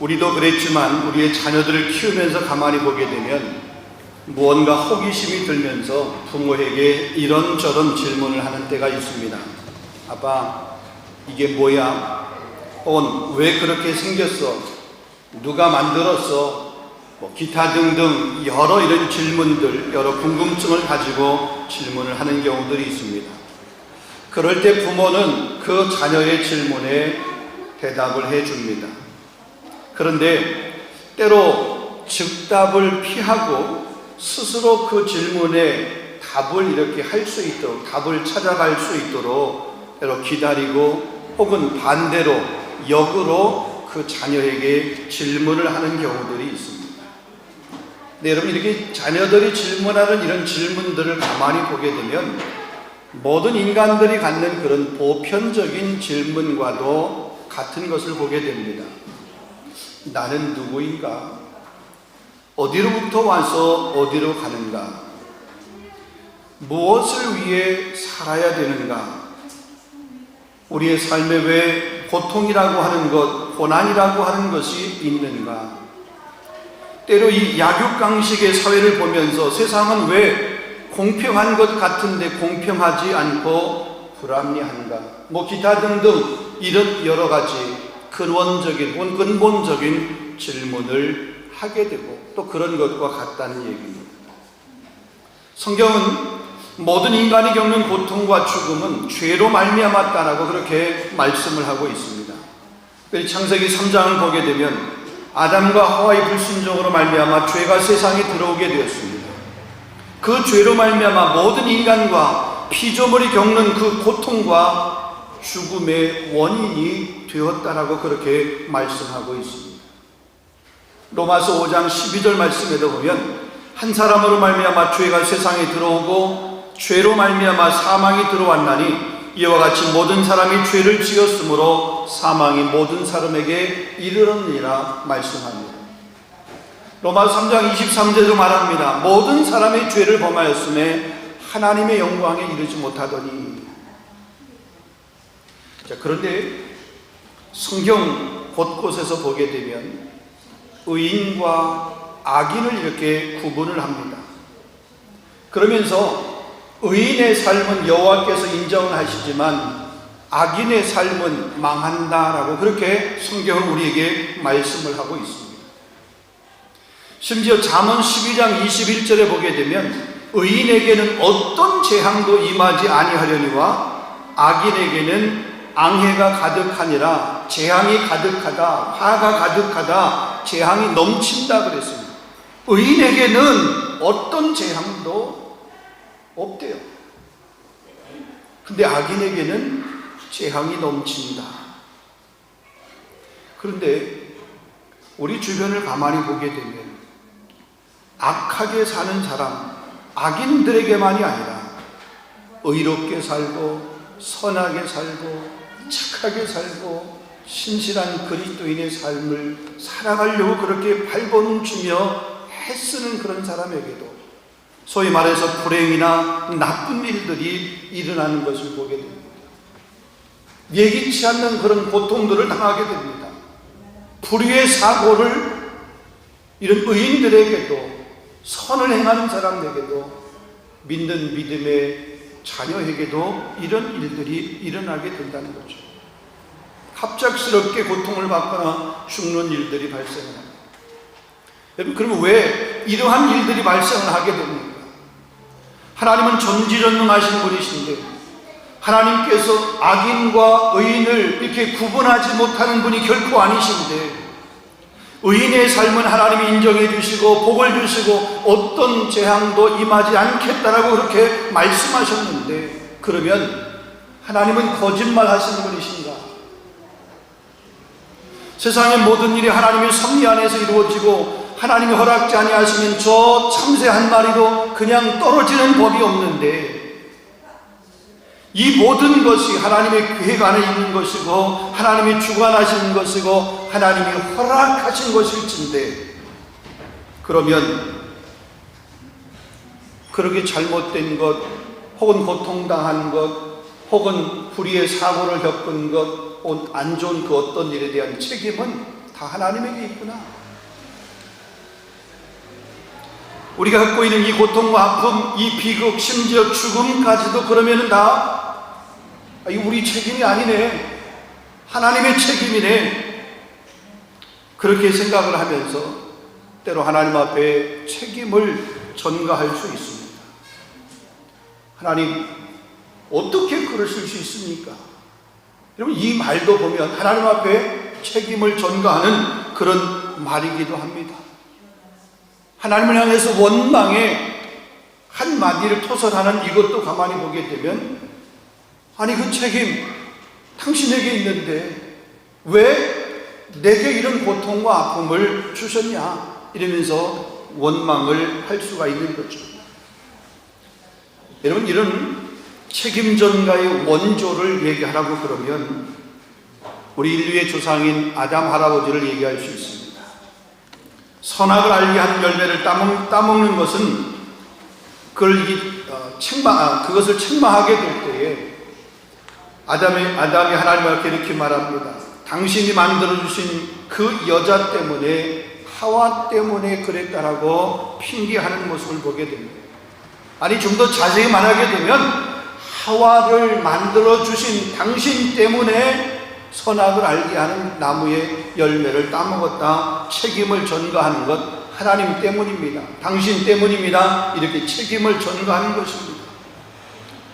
우리도 그랬지만 우리의 자녀들을 키우면서 가만히 보게 되면 무언가 호기심이 들면서 부모에게 이런저런 질문을 하는 때가 있습니다. 아빠, 이게 뭐야? 혹은 왜 그렇게 생겼어? 누가 만들었어? 기타 등등 여러 이런 질문들, 여러 궁금증을 가지고 질문을 하는 경우들이 있습니다. 그럴 때 부모는 그 자녀의 질문에 대답을 해줍니다. 그런데 때로 즉답을 피하고 스스로 그 질문에 답을 이렇게 할 수 있도록, 답을 찾아갈 수 있도록 때로 기다리고 혹은 반대로 역으로 그 자녀에게 질문을 하는 경우들이 있습니다. 네, 여러분, 이렇게 자녀들이 질문하는 이런 질문들을 가만히 보게 되면 모든 인간들이 갖는 그런 보편적인 질문과도 같은 것을 보게 됩니다. 나는 누구인가? 어디로부터 와서 어디로 가는가? 무엇을 위해 살아야 되는가? 우리의 삶에 왜 고통이라고 하는 것, 고난이라고 하는 것이 있는가? 때로 이 약육강식의 사회를 보면서 세상은 왜 공평한 것 같은데 공평하지 않고 불합리한가? 기타 등등 이런 여러 가지 근원적인 혹은 근본적인 질문을 하게 되고 또 그런 것과 같다는 얘기입니다. 성경은 모든 인간이 겪는 고통과 죽음은 죄로 말미암았다라고 그렇게 말씀을 하고 있습니다. 창세기 3장을 보게 되면 아담과 하와의 불순종으로 말미암아 죄가 세상에 들어오게 되었습니다. 그 죄로 말미암아 모든 인간과 피조물이 겪는 그 고통과 죽음의 원인이 되었다라고 그렇게 말씀하고 있습니다. 로마서 5장 12절 말씀에도 보면 한 사람으로 말미암아 죄가 세상에 들어오고 죄로 말미암아 사망이 들어왔나니 이와 같이 모든 사람이 죄를 지었으므로 사망이 모든 사람에게 이르렀느니라 말씀합니다. 로마서 3장 23절도 말합니다. 모든 사람이 죄를 범하였음에 하나님의 영광에 이르지 못하더니. 자, 그런데 성경 곳곳에서 보게 되면 의인과 악인을 이렇게 구분을 합니다. 그러면서 의인의 삶은 여호와께서 인정을 하시지만 악인의 삶은 망한다라고 그렇게 성경은 우리에게 말씀을 하고 있습니다. 심지어 잠언 12장 21절에 보게 되면 의인에게는 어떤 재앙도 임하지 아니하려니와 악인에게는 앙해가 가득하니라. 재앙이 가득하다, 화가 가득하다, 재앙이 넘친다 그랬습니다. 의인에게는 어떤 재앙도 없대요. 근데 악인에게는 재앙이 넘친다. 그런데 우리 주변을 가만히 보게 되면 악하게 사는 사람, 악인들에게만이 아니라 의롭게 살고 선하게 살고 착하게 살고 신실한 그리스도인의 삶을 살아가려고 그렇게 발버둥치며 애쓰는 그런 사람에게도 소위 말해서 불행이나 나쁜 일들이 일어나는 것을 보게 됩니다. 예기치 않는 그런 고통들을 당하게 됩니다. 불의의 사고를 이런 의인들에게도 선을 행하는 사람에게도 믿는 믿음의 자녀에게도 이런 일들이 일어나게 된다는 거죠. 갑작스럽게 고통을 받거나 죽는 일들이 발생합니다. 여러분, 그러면 왜 이러한 일들이 발생을 하게 됩니까? 하나님은 전지전능하신 분이신데 하나님께서 악인과 의인을 이렇게 구분하지 못하는 분이 결코 아니신데 의인의 삶은 하나님이 인정해 주시고 복을 주시고 어떤 재앙도 임하지 않겠다라고 그렇게 말씀하셨는데 그러면 하나님은 거짓말 하시는 분이신가? 세상의 모든 일이 하나님의 섭리 안에서 이루어지고 하나님이 허락지 아니하시면 저 참새 한 마리도 그냥 떨어지는 법이 없는데 이 모든 것이 하나님의 계획 안에 있는 것이고 하나님이 주관하시는 것이고 하나님이 허락하신 것일진데 그러면 그렇게 잘못된 것 혹은 고통당한 것 혹은 불의의 사고를 겪은 것 혹은 안 좋은 그 어떤 일에 대한 책임은 다 하나님에게 있구나. 우리가 갖고 있는 이 고통과 아픔, 이 비극, 심지어 죽음까지도 그러면은 다 우리 책임이 아니네, 하나님의 책임이네, 그렇게 생각을 하면서 때로 하나님 앞에 책임을 전가할 수 있습니다. 하나님, 어떻게 그러실 수 있습니까? 여러분, 이 말도 보면 하나님 앞에 책임을 전가하는 그런 말이기도 합니다. 하나님을 향해서 원망의 한마디를 토설하는 이것도 가만히 보게 되면, 아니 그 책임 당신에게 있는데 왜 내게 이런 고통과 아픔을 주셨냐, 이러면서 원망을 할 수가 있는 거죠. 여러분, 이런 책임 전가의 원조를 얘기하라고 그러면 우리 인류의 조상인 아담 할아버지를 얘기할 수 있습니다. 선악을 알게 하는 열매를 따먹는 것은 그것을 책망하게 될 때에 아담이 하나님 앞에 이렇게 말합니다. 당신이 만들어주신 그 여자 때문에, 하와 때문에 그랬다라고 핑계하는 모습을 보게 됩니다. 아니, 좀 더 자세히 말하게 되면 하와를 만들어주신 당신 때문에 선악을 알게 하는 나무의 열매를 따먹었다, 책임을 전가하는 것 하나님 때문입니다, 당신 때문입니다, 이렇게 책임을 전가하는 것입니다.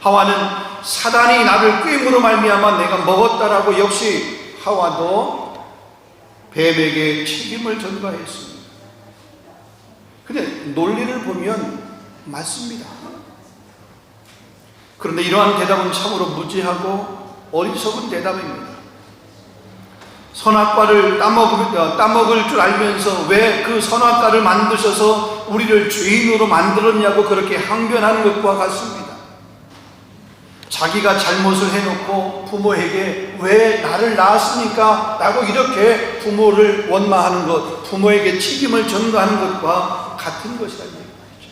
하와는 사단이 나를 꾀임으로 말미암아 내가 먹었다라고 역시 하와도 뱀에게 책임을 전가했습니다. 근데 논리를 보면 맞습니다. 그런데 이러한 대답은 참으로 무지하고 어리석은 대답입니다. 선악과를 따먹을 줄 알면서 왜 그 선악과를 만드셔서 우리를 죄인으로 만들었냐고 그렇게 항변하는 것과 같습니다. 자기가 잘못을 해놓고 부모에게 왜 나를 낳았습니까? 라고 이렇게 부모를 원망하는 것, 부모에게 책임을 전가하는 것과 같은 것이라는 얘기죠.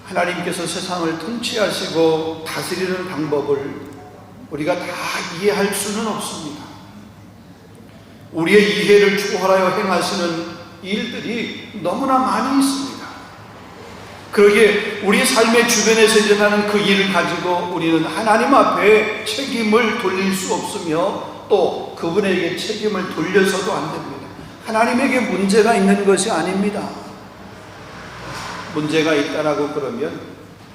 하나님께서 세상을 통치하시고 다스리는 방법을 우리가 다 이해할 수는 없습니다. 우리의 이해를 초월하여 행하시는 일들이 너무나 많이 있습니다. 그러기에 우리 삶의 주변에서 일어나는 그 일을 가지고 우리는 하나님 앞에 책임을 돌릴 수 없으며 또 그분에게 책임을 돌려서도 안 됩니다. 하나님에게 문제가 있는 것이 아닙니다. 문제가 있다라고 그러면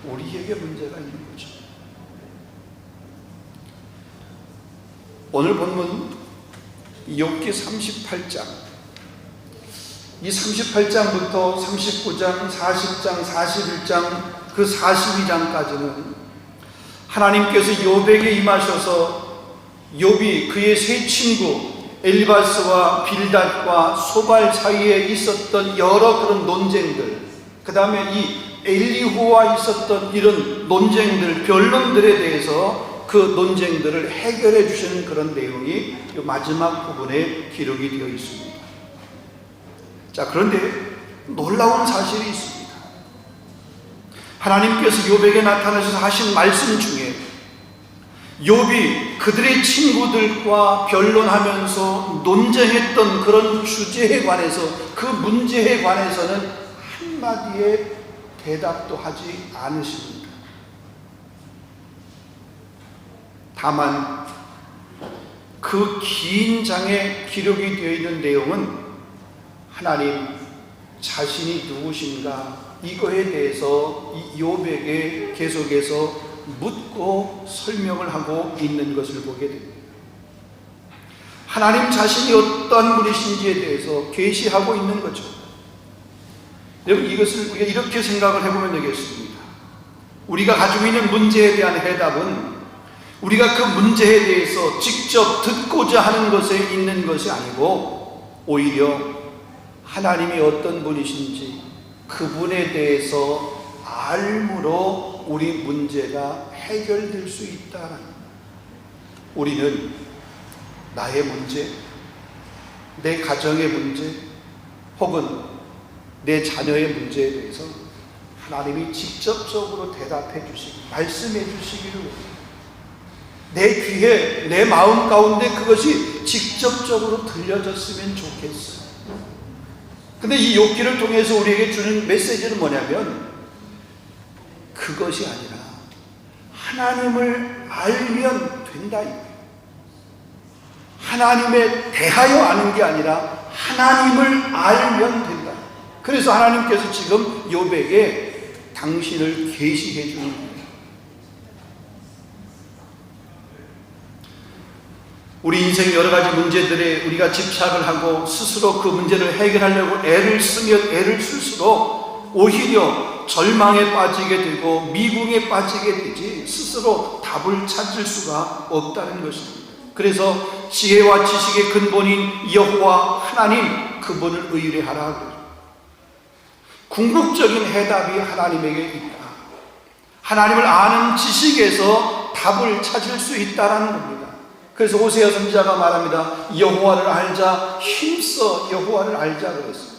우리에게 문제가 있는 거죠. 오늘 본문 욥기 38장, 이 38장부터 39장, 40장, 41장, 그 42장까지는 하나님께서 욥에게 임하셔서 욥이 그의 세 친구 엘리바스와 빌닷과 소발 사이에 있었던 여러 그런 논쟁들, 그 다음에 이 엘리후와 있었던 이런 논쟁들, 변론들에 대해서 그 논쟁들을 해결해 주시는 그런 내용이 이 마지막 부분에 기록이 되어 있습니다. 자, 그런데 놀라운 사실이 있습니다. 하나님께서 욥에게 나타나셔서 하신 말씀 중에 욥이 그들의 친구들과 변론하면서 논쟁했던 그런 주제에 관해서, 그 문제에 관해서는 한마디의 대답도 하지 않으십니다. 다만 그 긴 장에 기록이 되어 있는 내용은 하나님 자신이 누구신가, 이거에 대해서 이 욥에게 계속해서 묻고 설명을 하고 있는 것을 보게 됩니다. 하나님 자신이 어떤 분이신지에 대해서 계시하고 있는 거죠. 여러분, 이것을 우리가 이렇게 생각을 해보면 되겠습니다. 우리가 가지고 있는 문제에 대한 해답은 우리가 그 문제에 대해서 직접 듣고자 하는 것에 있는 것이 아니고 오히려 하나님이 어떤 분이신지 그분에 대해서 알므로 우리 문제가 해결될 수 있다. 우리는 나의 문제, 내 가정의 문제, 혹은 내 자녀의 문제에 대해서 하나님이 직접적으로 대답해 주시기, 말씀해 주시기를 원합니다. 내 귀에, 내 마음 가운데 그것이 직접적으로 들려졌으면 좋겠어요. 근데 이 욥기를 통해서 우리에게 주는 메시지는 뭐냐면, 그것이 아니라 하나님을 알면 된다. 하나님에 대하여 아는 게 아니라 하나님을 알면 된다. 그래서 하나님께서 지금 욥에게 당신을 계시해 주는 거예요. 우리 인생 여러 가지 문제들에 우리가 집착을 하고 스스로 그 문제를 해결하려고 애를 쓰면 애를 쓸수록 오히려 절망에 빠지게 되고 미궁에 빠지게 되지 스스로 답을 찾을 수가 없다는 것입니다. 그래서 지혜와 지식의 근본인 여호와 하나님, 그분을 의뢰하라. 궁극적인 해답이 하나님에게 있다. 하나님을 아는 지식에서 답을 찾을 수 있다는 겁니다. 그래서 호세아 선지자가 말합니다. 여호와를 알자, 힘써 여호와를 알자 그랬어요.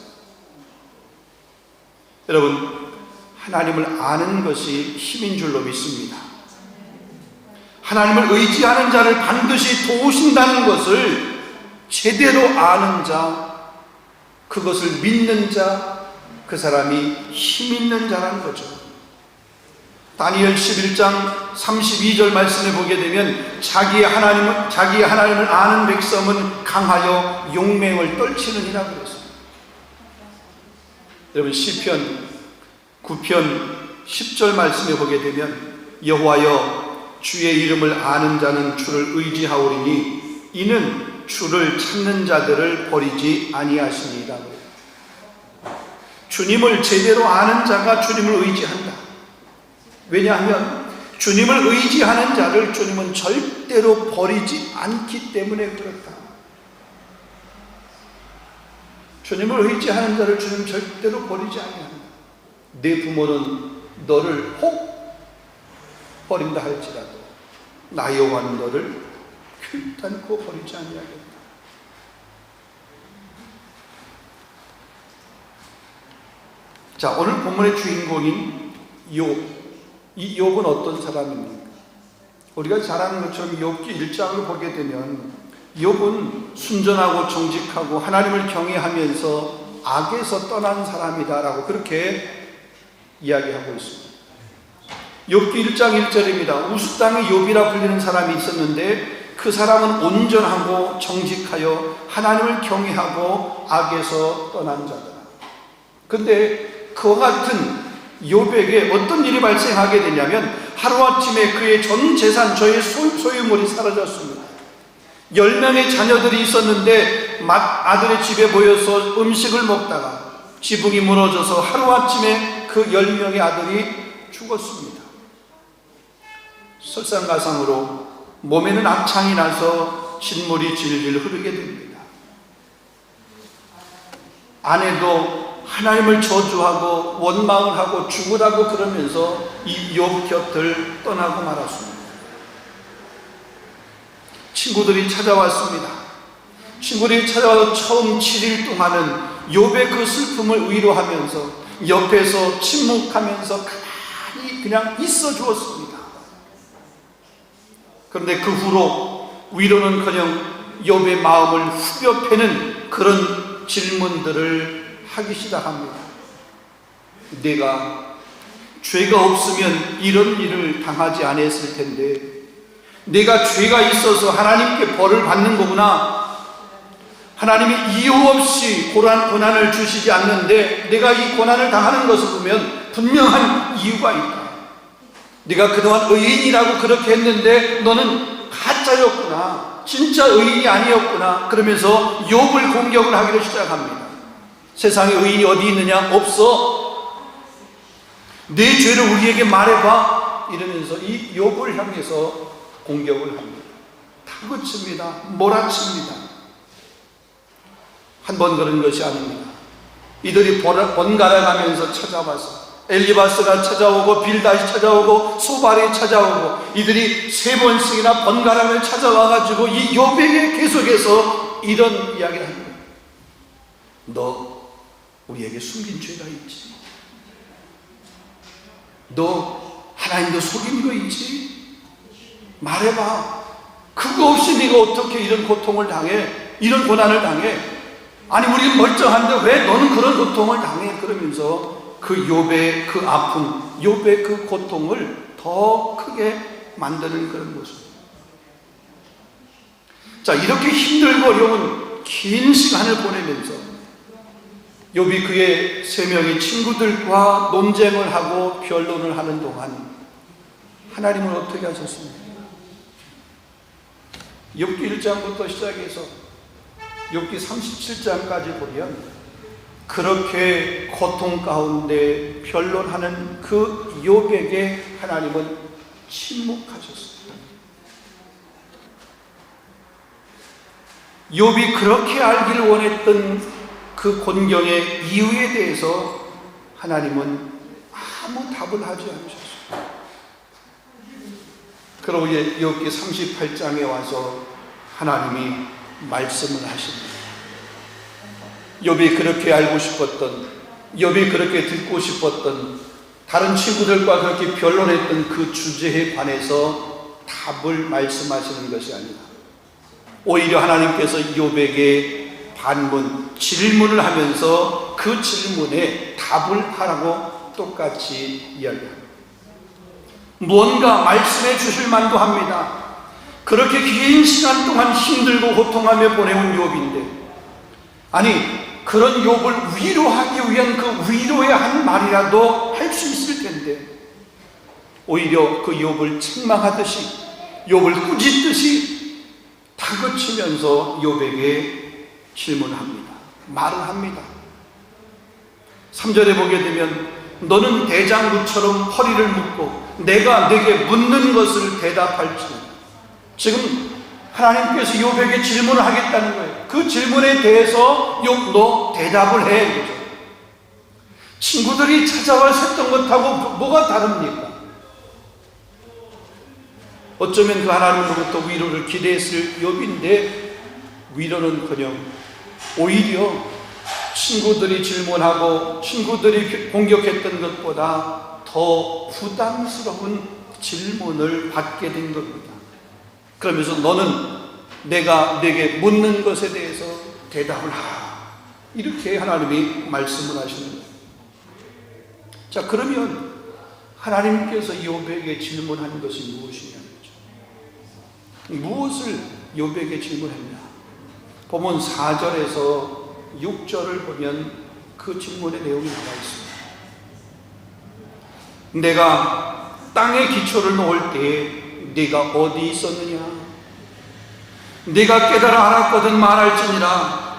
여러분, 하나님을 아는 것이 힘인 줄로 믿습니다. 하나님을 의지하는 자를 반드시 도우신다는 것을 제대로 아는 자, 그것을 믿는 자, 그 사람이 힘 있는 자라는 거죠. 다니엘 11장 32절 말씀에 보게 되면 자기의 하나님을 아는 백성은 강하여 용맹을 떨치느니라 그랬습니다. 여러분, 시편 9편 10절 말씀에 보게 되면 여호와여 주의 이름을 아는 자는 주를 의지하오리니 이는 주를 찾는 자들을 버리지 아니하시니이다. 주님을 제대로 아는 자가 주님을 의지한다. 왜냐하면 주님을 의지하는 자를 주님은 절대로 버리지 않기 때문에 그렇다. 주님을 의지하는 자를 주님은 절대로 버리지 아니한다. 내 부모는 너를 혹 버린다 할지라도 나 여호와는 너를 결단코 버리지 아니하겠다. 자, 오늘 본문의 주인공인 욥. 이 욥은 어떤 사람입니까? 우리가 잘 아는 것처럼 욥기 1장을 보게 되면 욥은 순전하고 정직하고 하나님을 경외하면서 악에서 떠난 사람이다라고 그렇게 이야기하고 있습니다. 욥기 1장 1절입니다. 우스 땅의 욥이라 불리는 사람이 있었는데 그 사람은 온전하고 정직하여 하나님을 경외하고 악에서 떠난 자다. 근데 그와 같은 욥에게 어떤 일이 발생하게 되냐면 하루아침에 그의 전 재산, 저의 소유물이 사라졌습니다. 10명의 자녀들이 있었는데 아들의 집에 모여서 음식을 먹다가 지붕이 무너져서 하루아침에 그 10명의 아들이 죽었습니다. 설상가상으로 몸에는 악창이 나서 진물이 질질 흐르게 됩니다. 아내도 하나님을 저주하고 원망을 하고 죽으라고 그러면서 이 욥 곁을 떠나고 말았습니다. 친구들이 찾아왔습니다. 친구들이 찾아와서 처음 7일 동안은 욥의 그 슬픔을 위로하면서 옆에서 침묵하면서 가만히 그냥 있어 주었습니다. 그런데 그 후로 위로는커녕 욥의 마음을 후벼 패는 그런 질문들을 하기 시작합니다. 내가 죄가 없으면 이런 일을 당하지 않았을 텐데 내가 죄가 있어서 하나님께 벌을 받는 거구나. 하나님이 이유 없이 고난을 주시지 않는데 내가 이 고난을 당하는 것을 보면 분명한 이유가 있다. 네가 그동안 의인이라고 그렇게 했는데 너는 가짜였구나. 진짜 의인이 아니었구나. 그러면서 욥을 공격을 하기로 시작합니다. 세상에 의인이 어디 있느냐? 없어. 내 죄를 우리에게 말해봐. 이러면서 이 욥을 향해서 공격을 합니다. 다그칩니다. 몰아칩니다. 한 번 그런 것이 아닙니다. 이들이 번갈아 가면서 찾아와서 엘리바스가 찾아오고 빌닷이 찾아오고 소발이 찾아오고 이들이 3번씩이나 번갈아가며 찾아와가지고 이 욥에게 계속해서 이런 이야기를 합니다. 너 우리에게 숨긴 죄가 있지? 너 하나님도 속인 거 있지? 말해봐. 그거 없이 네가 어떻게 이런 고통을 당해? 이런 고난을 당해? 아니 우리는 멀쩡한데 왜 너는 그런 고통을 당해? 그러면서 그 욥의 그 아픔, 욥의 그 고통을 더 크게 만드는 그런 모습. 자, 이렇게 힘들고 어려운 긴 시간을 보내면서 욥이 그의 3명의 친구들과 논쟁을 하고 변론을 하는 동안 하나님은 어떻게 하셨습니까? 욥기 1장부터 시작해서 욥기 37장까지 보면 그렇게 고통 가운데 변론하는 그 욥에게 하나님은 침묵하셨습니다. 욥이 그렇게 알기를 원했던 그 곤경의 이유에 대해서 하나님은 아무 답을 하지 않으셨습니다. 그러고 이제 욥기 38장에 와서 하나님이 말씀을 하십니다. 욥이 그렇게 알고 싶었던, 욥이 그렇게 듣고 싶었던, 다른 친구들과 그렇게 변론했던 그 주제에 관해서 답을 말씀하시는 것이 아니라 오히려 하나님께서 욥에게 반문, 질문을 하면서 그 질문에 답을 하라고 똑같이 이야기합니다. 무언가 말씀해 주실 만도 합니다. 그렇게 긴 시간 동안 힘들고 고통하며 보내온 욥인데, 아니 그런 욥을 위로하기 위한 그 위로의 한 말이라도 할 수 있을 텐데 오히려 그 욥을 책망하듯이, 욥을 꾸짖듯이 다그치면서 욥에게 질문합니다. 말을 합니다. 3절에 보게 되면 너는 대장부처럼 허리를 묶고 내가 내게 묻는 것을 대답할지. 지금 하나님께서 욥에게 질문을 하겠다는 거예요. 그 질문에 대해서 욥 너 대답을 해. 그죠? 친구들이 찾아와서 했던 것하고 뭐가 다릅니까? 어쩌면 그 하나님으로부터 위로를 기대했을 욥인데 위로는커녕 오히려 친구들이 질문하고 친구들이 공격했던 것보다 더 부담스러운 질문을 받게 된 겁니다. 그러면서 너는 내가 내게 묻는 것에 대해서 대답을 하라. 이렇게 하나님이 말씀을 하시는 거예요. 자, 그러면 하나님께서 욥에게 질문한 것이 무엇이냐는 거죠. 무엇을 욥에게 질문했냐? 보면 4절에서 6절을 보면 그 질문의 내용이 나와 있습니다. 내가 땅에 기초를 놓을 때에 네가 어디 있었느냐? 네가 깨달아 알았거든 말할지니라.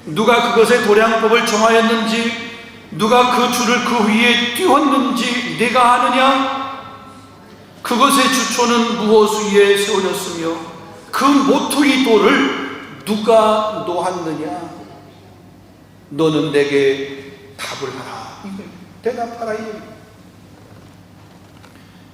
누가 그것의 도량법을 정하였는지, 누가 그 줄을 그 위에 띄웠는지 네가 아느냐? 그것의 주초는 무엇 위에 세워졌으며 그 모퉁이 돌을 누가 놓았느냐? 너는 내게 답을 하라. 대답하라.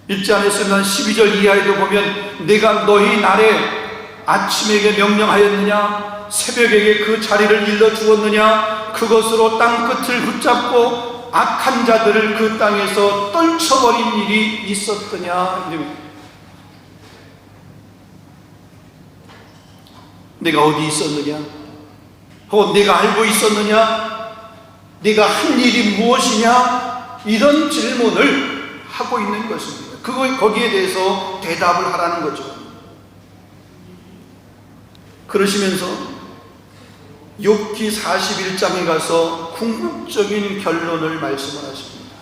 1절 안에서는 12절 이하에도 보면 내가 너희 날에 아침에게 명령하였느냐? 새벽에게 그 자리를 일러주었느냐? 그것으로 땅끝을 붙잡고 악한 자들을 그 땅에서 떨쳐버린 일이 있었더냐? 내가 어디 있었느냐? 혹은 네가 알고 있었느냐? 네가 한 일이 무엇이냐? 이런 질문을 하고 있는 것입니다. 거기에 대해서 대답을 하라는 거죠. 그러시면서 욥기 41장에 가서 궁극적인 결론을 말씀을 하십니다.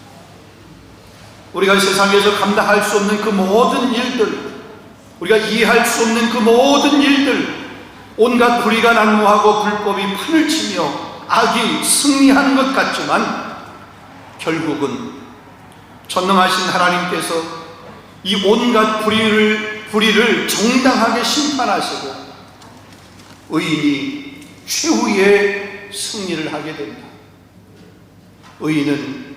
우리가 세상에서 감당할 수 없는 그 모든 일들, 우리가 이해할 수 없는 그 모든 일들, 온갖 불의가 난무하고 불법이 판을 치며 악이 승리하는 것 같지만 결국은 전능하신 하나님께서 이 온갖 불의를 정당하게 심판하시고 의인이 최후의 승리를 하게 된다. 의인은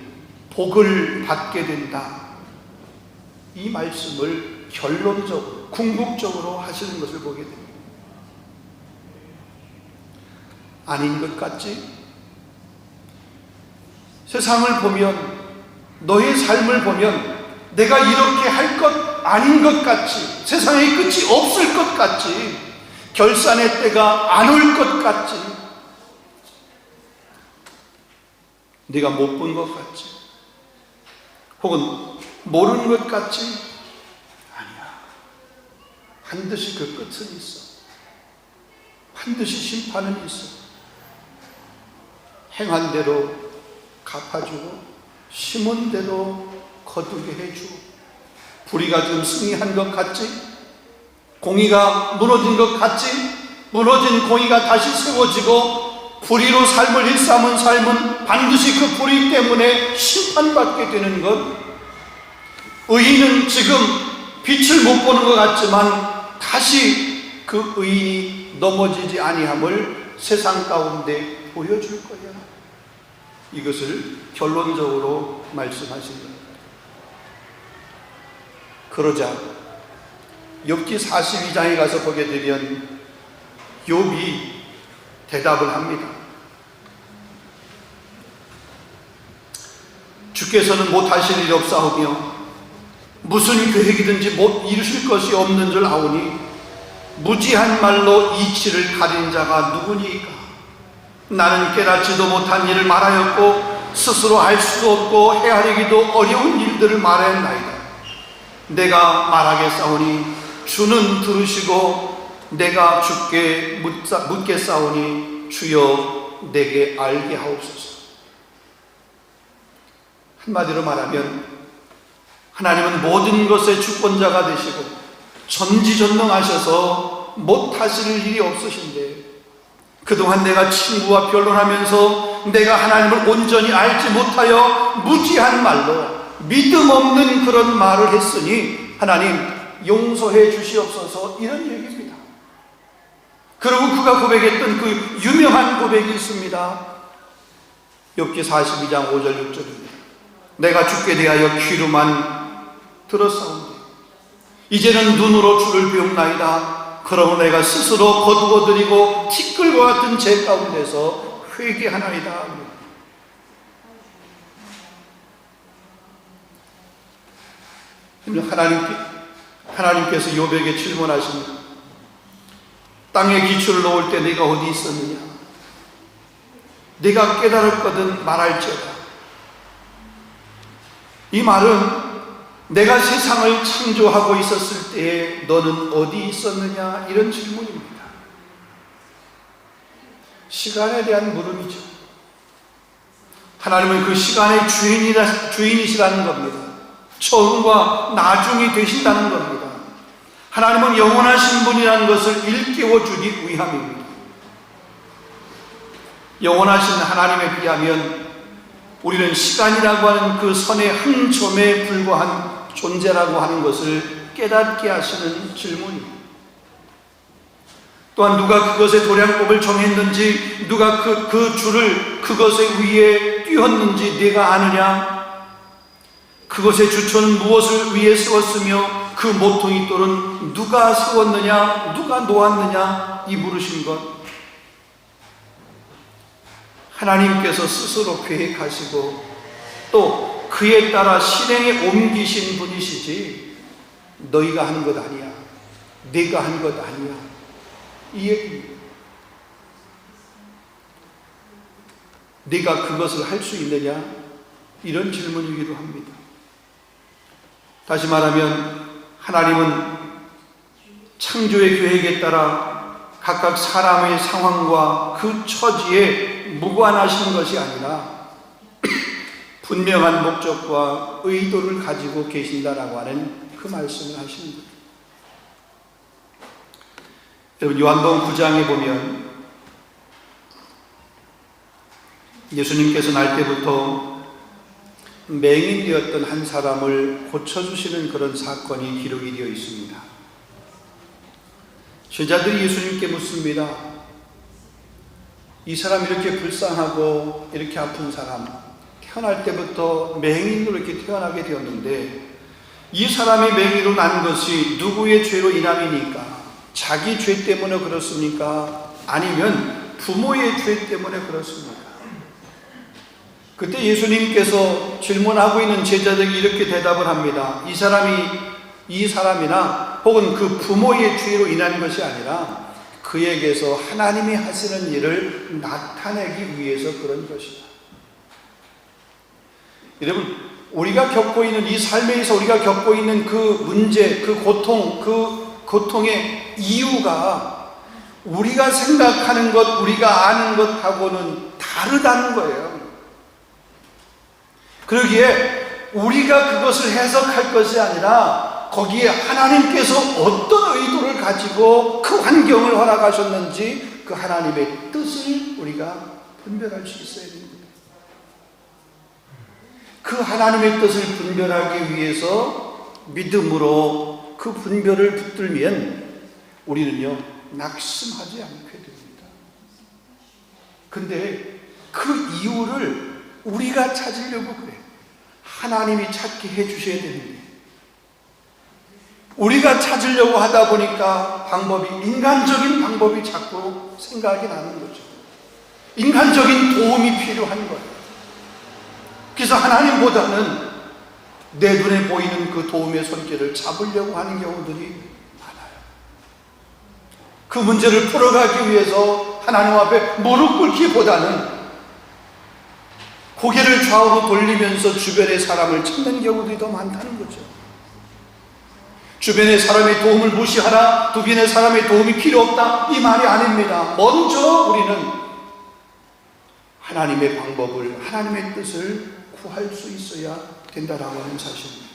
복을 받게 된다. 이 말씀을 결론적으로, 궁극적으로 하시는 것을 보게 됩니다. 아닌 것 같지? 세상을 보면, 너의 삶을 보면 내가 이렇게 할 것 아닌 것 같이, 세상의 끝이 없을 것 같이, 결산의 때가 안 올 것 같지, 네가 못 본 것 같지, 혹은 모르는 것 같지, 아니야. 반드시 그 끝은 있어. 반드시 심판은 있어. 행한 대로 갚아주고 심은 대로 거두게 해주고, 불의가 지금 승리한 것 같지? 공의가 무너진 것 같지? 무너진 공의가 다시 세워지고 불의로 삶을 일삼은 삶은 반드시 그 불의 때문에 심판받게 되는 것. 의인은 지금 빛을 못 보는 것 같지만 다시 그 의인이 넘어지지 아니함을 세상 가운데 보여줄 거야. 이것을 결론적으로 말씀하신 겁니다. 그러자 욥기 42장에 가서 보게 되면 욥이 대답을 합니다. 주께서는 못하실 일이 없사오며 무슨 계획이든지 못 이루실 것이 없는 줄 아오니 무지한 말로 이치를 가린 자가 누구니까? 나는 깨닫지도 못한 일을 말하였고 스스로 알 수도 없고 헤아리기도 어려운 일들을 말하였나이다. 내가 말하겠사오니 주는 들으시고 내가 주께 묻겠사오니 주여 내게 알게 하옵소서. 한마디로 말하면 하나님은 모든 것의 주권자가 되시고 전지전능하셔서 못하실 일이 없으신데, 그동안 내가 친구와 변론하면서 내가 하나님을 온전히 알지 못하여 무지한 말로 믿음 없는 그런 말을 했으니 하나님 용서해 주시옵소서, 이런 얘기입니다. 그리고 그가 고백했던 그 유명한 고백이 있습니다. 욥기 42장 5절 6절입니다. 내가 주께 대하여 귀로만 들었사온데 이제는 눈으로 주를 배움나이다. 그러므로 내가 스스로 거두어드리고 티끌과 같은 죄 가운데서 회개하나이다. 하나님께서 욥에게 질문하십니다. 땅에 기초를 놓을 때 네가 어디 있었느냐? 네가 깨달았거든 말할지어다. 이 말은 내가 세상을 창조하고 있었을 때에 너는 어디 있었느냐? 이런 질문입니다. 시간에 대한 물음이죠. 하나님은 그 시간의 주인이시라는 겁니다. 처음과 나중이 되신다는 겁니다. 하나님은 영원하신 분이라는 것을 일깨워주기 위함입니다. 영원하신 하나님에 비하면 우리는 시간이라고 하는 그 선의 한 점에 불과한 존재라고 하는 것을 깨닫게 하시는 질문입니다. 또한 누가 그것의 도량법을 정했는지, 누가 그 줄을 그것의 위에 띄웠는지 네가 아느냐? 그것의 주초는 무엇을 위해 세웠으며 그 모퉁이 돌은 누가 세웠느냐? 누가 놓았느냐? 이 물으신 것, 하나님께서 스스로 계획하시고 또 그에 따라 실행에 옮기신 분이시지 너희가 하는 것 아니야, 네가 하는 것 아니야, 이 얘기입니다. 네가 그것을 할 수 있느냐? 이런 질문이기도 합니다. 다시 말하면 하나님은 창조의 계획에 따라 각각 사람의 상황과 그 처지에 무관하신 것이 아니라 분명한 목적과 의도를 가지고 계신다라고 하는 그 말씀을 하십니다. 여러분, 요한복음 9장에 보면 예수님께서 날 때부터 맹인되었던 한 사람을 고쳐주시는 그런 사건이 기록이 되어 있습니다. 제자들이 예수님께 묻습니다. 이 사람 이렇게 불쌍하고 이렇게 아픈 사람, 태어날 때부터 맹인으로 이렇게 태어나게 되었는데 이 사람이 맹인으로 난 것이 누구의 죄로 인함이니까? 자기 죄 때문에 그렇습니까? 아니면 부모의 죄 때문에 그렇습니까? 그때 예수님께서 질문하고 있는 제자들이 이렇게 대답을 합니다. 이 사람이 이 사람이나 혹은 그 부모의 죄로 인한 것이 아니라 그에게서 하나님이 하시는 일을 나타내기 위해서 그런 것이다. 여러분, 우리가 겪고 있는 이 삶에서 우리가 겪고 있는 그 문제, 그 고통의 이유가 우리가 생각하는 것, 우리가 아는 것하고는 다르다는 거예요. 그러기에 우리가 그것을 해석할 것이 아니라 거기에 하나님께서 어떤 의도를 가지고 그 환경을 허락하셨는지 그 하나님의 뜻을 우리가 분별할 수 있어야 됩니다. 그 하나님의 뜻을 분별하기 위해서 믿음으로 그 분별을 붙들면 우리는요 낙심하지 않게 됩니다. 근데 그 이유를 우리가 찾으려고 그래요. 하나님이 찾게 해주셔야 되는데 우리가 찾으려고 하다 보니까 인간적인 방법이 자꾸 생각이 나는 거죠. 인간적인 도움이 필요한 거예요. 그래서 하나님보다는 내 눈에 보이는 그 도움의 손길을 잡으려고 하는 경우들이 많아요. 그 문제를 풀어가기 위해서 하나님 앞에 무릎 꿇기보다는 고개를 좌우로 돌리면서 주변의 사람을 찾는 경우들이 더 많다는 거죠. 주변의 사람의 도움을 무시하라, 주변의 사람의 도움이 필요 없다, 이 말이 아닙니다. 먼저 우리는 하나님의 방법을, 하나님의 뜻을 구할 수 있어야 된다라고 하는 사실입니다.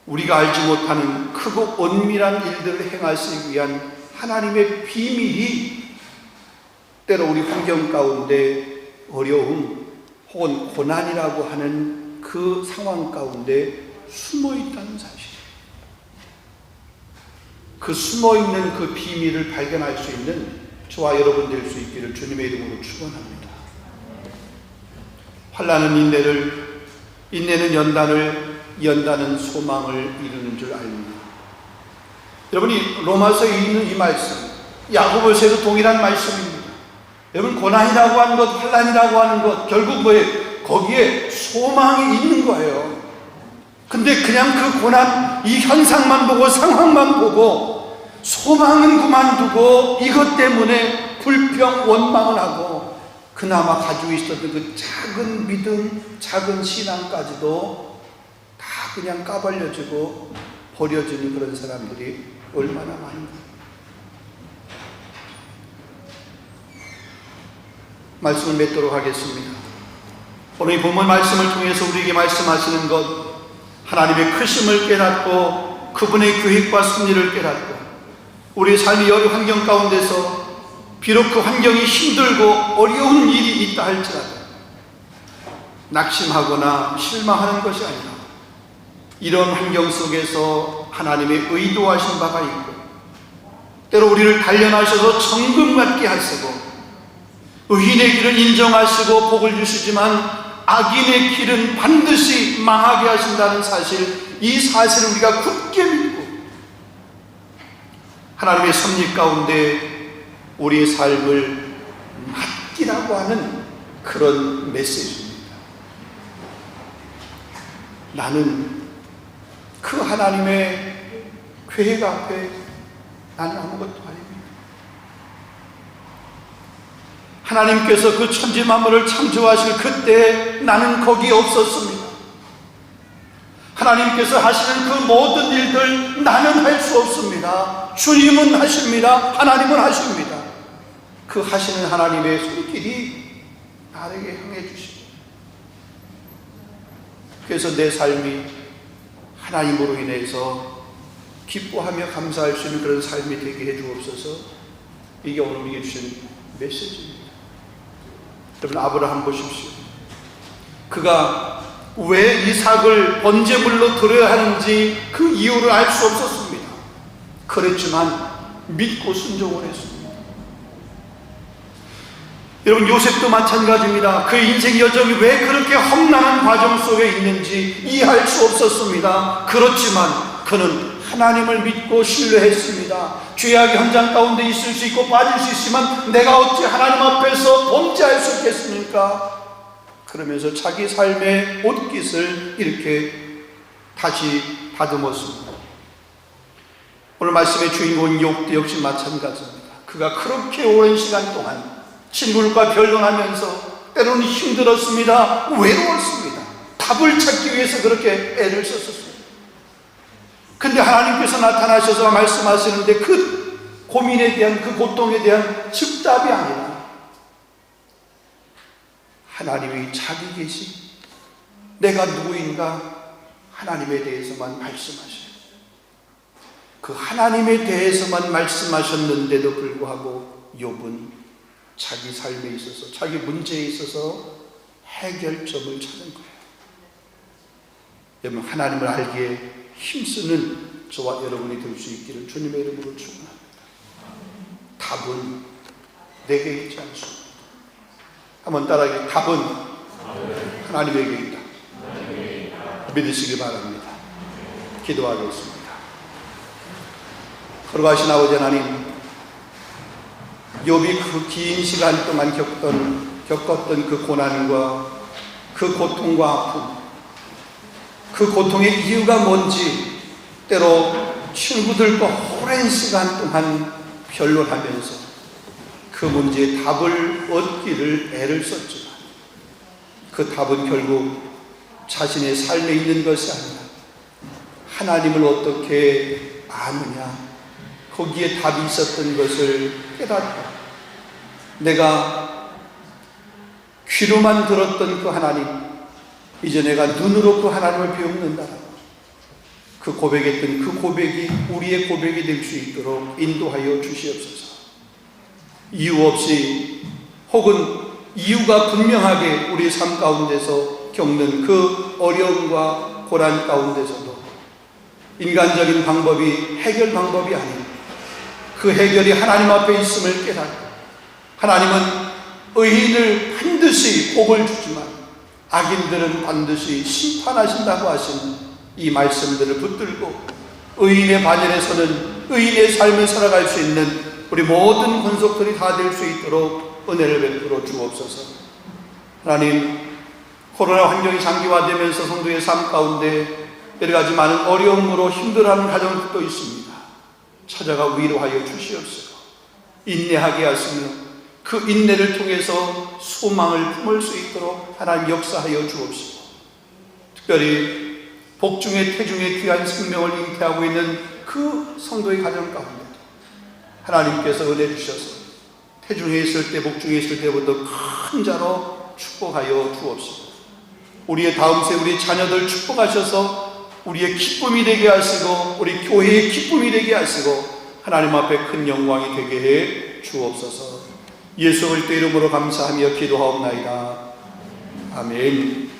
우리가 알지 못하는 크고 은밀한 일들을 행하시기 위한 하나님의 비밀이 때로 우리 환경 가운데 어려움 혹은 고난이라고 하는 그 상황 가운데 숨어 있다는 사실. 그 숨어 있는 그 비밀을 발견할 수 있는 저와 여러분 될 수 있기를 주님의 이름으로 축원합니다. 환난은 인내는 연단을, 연단은 소망을 이루는 줄 압니다. 여러분이 로마서에 있는 이 말씀, 야고보서에도 동일한 말씀입니다. 여러분, 고난이라고 하는 것, 환난이라고 하는 것, 결국 뭐예요? 거기에 소망이 있는 거예요. 근데 그냥 그 고난, 이 현상만 보고 상황만 보고 소망은 그만두고 이것 때문에 불평, 원망을 하고 그나마 가지고 있었던 그 작은 믿음, 작은 신앙까지도 다 그냥 까발려지고 버려지는 그런 사람들이 얼마나 많은가. 말씀을 맺도록 하겠습니다. 오늘 이 본문 말씀을 통해서 우리에게 말씀하시는 것, 하나님의 크심을 깨닫고 그분의 계획과 섭리를 깨닫고 우리의 삶의 여러 환경 가운데서 비록 그 환경이 힘들고 어려운 일이 있다 할지라도 낙심하거나 실망하는 것이 아니라 이런 환경 속에서 하나님의 의도하신 바가 있고 때로 우리를 단련하셔서 정금 같게 하시고 의인의 길은 인정하시고 복을 주시지만 악인의 길은 반드시 망하게 하신다는 사실, 이 사실을 우리가 굳게 믿고 하나님의 섭리 가운데 우리의 삶을 맡기라고 하는 그런 메시지입니다. 나는 그 하나님의 계획 앞에 나는 아무것도 아닙니다. 하나님께서 그 천지 만물을 창조하실 그때 나는 거기에 없었습니다. 하나님께서 하시는 그 모든 일들 나는 할 수 없습니다. 주님은 하십니다. 하나님은 하십니다. 그 하시는 하나님의 손길이 나에게 향해 주십니다. 그래서 내 삶이 하나님으로 인해서 기뻐하며 감사할 수 있는 그런 삶이 되게 해 주옵소서. 이게 오늘 우리에게 주신 메시지입니다. 여러분, 아브라함 보십시오. 그가 왜 이삭을 번제물로 드려야 하는지 그 이유를 알 수 없었습니다. 그랬지만 믿고 순종을 했습니다. 여러분, 요셉도 마찬가지입니다. 그의 인생 여정이 왜 그렇게 험난한 과정 속에 있는지 이해할 수 없었습니다. 그렇지만 그는 하나님을 믿고 신뢰했습니다. 죄악의 현장 가운데 있을 수 있고 빠질 수 있지만 내가 어찌 하나님 앞에서 범죄할 수 있겠습니까? 그러면서 자기 삶의 옷깃을 이렇게 다시 다듬었습니다. 오늘 말씀의 주인공인 욥도 역시 마찬가지입니다. 그가 그렇게 오랜 시간 동안 친구들과 변론하면서 때로는 힘들었습니다. 외로웠습니다. 답을 찾기 위해서 그렇게 애를 썼었습니다. 근데 하나님께서 나타나셔서 말씀하시는데 그 고민에 대한, 그 고통에 대한 즉답이 아니라 하나님이 자기 계신 내가 누구인가 하나님에 대해서만 말씀하셔요. 그 하나님에 대해서만 말씀하셨는데도 불구하고 욥은 자기 삶에 있어서, 자기 문제에 있어서 해결점을 찾는 거예요. 여러분, 하나님을 알기에 힘쓰는 저와 여러분이 될 수 있기를 주님의 이름으로 축원합니다. 답은 내게 있지 않습니다. 한번 따라하게. 답은 하나님에게 있다. 믿으시기 바랍니다. 기도하겠습니다. 걸어가신 아버지 하나님, 욥이 그 긴 시간 동안 겪었던 그 고난과 그 고통과 아픔, 그 고통의 이유가 뭔지 때로 친구들과 오랜 시간 동안 변론하면서 그 문제의 답을 얻기를 애를 썼지만 그 답은 결국 자신의 삶에 있는 것이 아니라 하나님을 어떻게 아느냐, 거기에 답이 있었던 것을 깨닫고 내가 귀로만 들었던 그 하나님, 이제 내가 눈으로 그 하나님을 배우는다라고 그 고백했던 그 고백이 우리의 고백이 될 수 있도록 인도하여 주시옵소서. 이유 없이 혹은 이유가 분명하게 우리 삶 가운데서 겪는 그 어려움과 고난 가운데서도 인간적인 방법이 해결 방법이 아닌 그 해결이 하나님 앞에 있음을 깨닫고 하나님은 의인을 반드시 복을 주지만 악인들은 반드시 심판하신다고 하신 이 말씀들을 붙들고 의인의 반열에서는 의인의 삶을 살아갈 수 있는 우리 모든 권속들이 다 될 수 있도록 은혜를 베풀어 주옵소서. 하나님, 코로나 환경이 장기화되면서 성도의 삶 가운데 여러 가지 많은 어려움으로 힘들어하는 가정들도 있습니다. 찾아가 위로하여 주시옵소서. 인내하게 하시며 그 인내를 통해서 소망을 품을 수 있도록 하나님 역사하여 주옵시고, 특별히 복중의 태중의 귀한 생명을 잉태하고 있는 그 성도의 가정 가운데 하나님께서 은혜 주셔서 태중에 있을 때, 복중에 있을 때보다 큰 자로 축복하여 주옵시고, 우리의 다음 세 우리 자녀들 축복하셔서 우리의 기쁨이 되게 하시고 우리 교회의 기쁨이 되게 하시고 하나님 앞에 큰 영광이 되게 해 주옵소서. 예수 그리스도 이름으로 감사하며 기도하옵나이다. 아멘.